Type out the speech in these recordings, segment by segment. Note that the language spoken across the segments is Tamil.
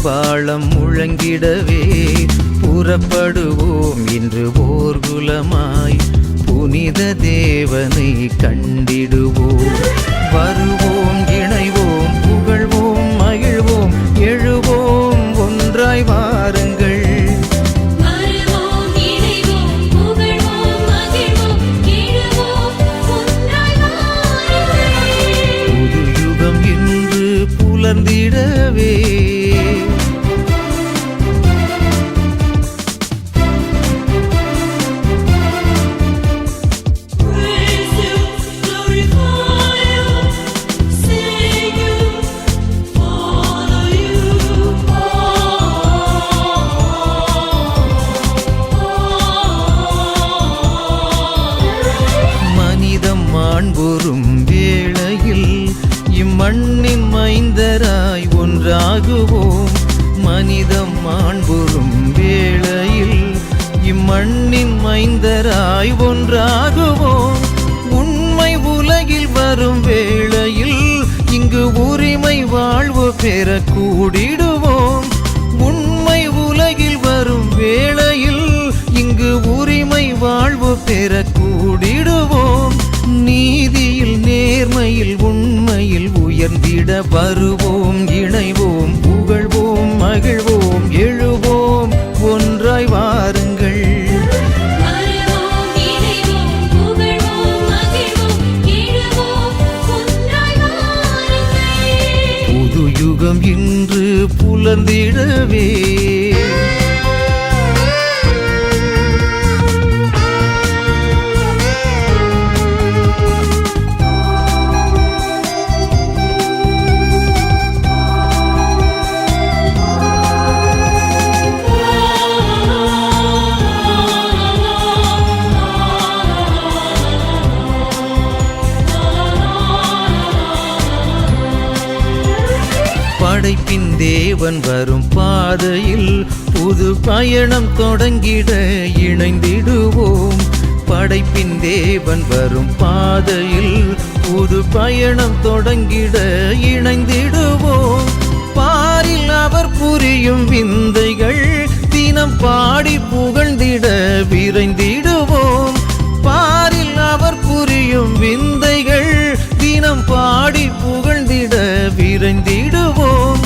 பூபாளம் முழங்கிடவே புறப்படுவோம் இன்று ஓர்குலமாய் புனித தேவனை கண்டிடுவோம். வருவோம், இணைவோம், புகழ்வோம், மகிழ்வோம், எழுவோம், ஒன்றாய் வாருங்கள். புது யுகம் இன்று புலர்ந்திடவே மாண்புறும் வேளையில் இம்மண்ணின் மைந்தராய் ஒன்றாகுவோம். மனிதம் மாண்புறும் வேளையில் இம்மண்ணின் மைந்தராய் ஒன்றாகுவோம். உண்மை உலகில் வரும் வேளையில் இங்கு உரிமை வாழ்வு பெற கூடிடுவோம். உண்மை உலகில் வரும் வேளையில் இங்கு உரிமை வாழ்வு பெற கூடிடுவோம். நீதியில், நேர்மையில், உண்மையில் உயர்ந்திட வருவோம், இணைவோம், புகழ்வோம், மகிழ்வோம், எழுவோம், ஒன்றாய் வாருங்கள். புது யுகம் இன்று புலர்ந்திடவே படைப்பின் தேவன் வரும் பாதையில் புது பயணம் தொடங்கிட இணைந்திடுவோம். படைப்பின் தேவன் வரும் பாதையில் புது பயணம் தொடங்கிட இணைந்திடுவோம். பாரில் அவர் புரியும் விந்தைகள் தினம் பாடி புகழ்ந்திட விரைந்திடுவோம். பாரில் அவர் புரியும் விந்தைகள் தினம் பாடி புகழ்ந்திட விரைந்திடுவோம்.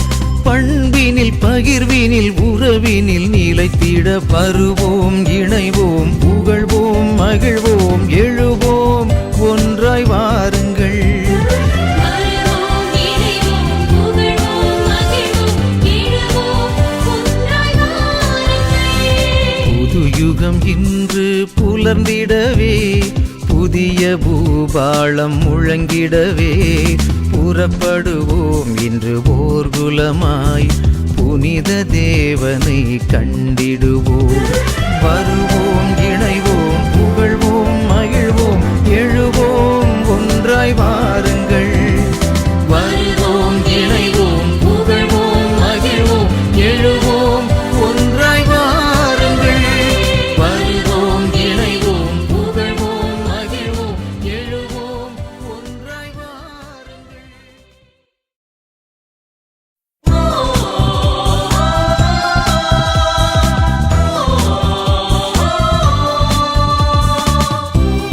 பண்பினில், பகிர்வினில், உறவினில் நிலைத்திட வருவோம், இணைவோம், புகழ்வோம், மகிழ்வோம், எழுவோம், ஒன்றாய் வாருங்கள். புது யுகம் இன்று புலர்ந்திடவே புதிய பூபாளம் முழங்கிடவே புறப்படுவோம் இன்று ஓர்குலமாய் புனித தேவனை கண்டிடுவோம். வருவோம்,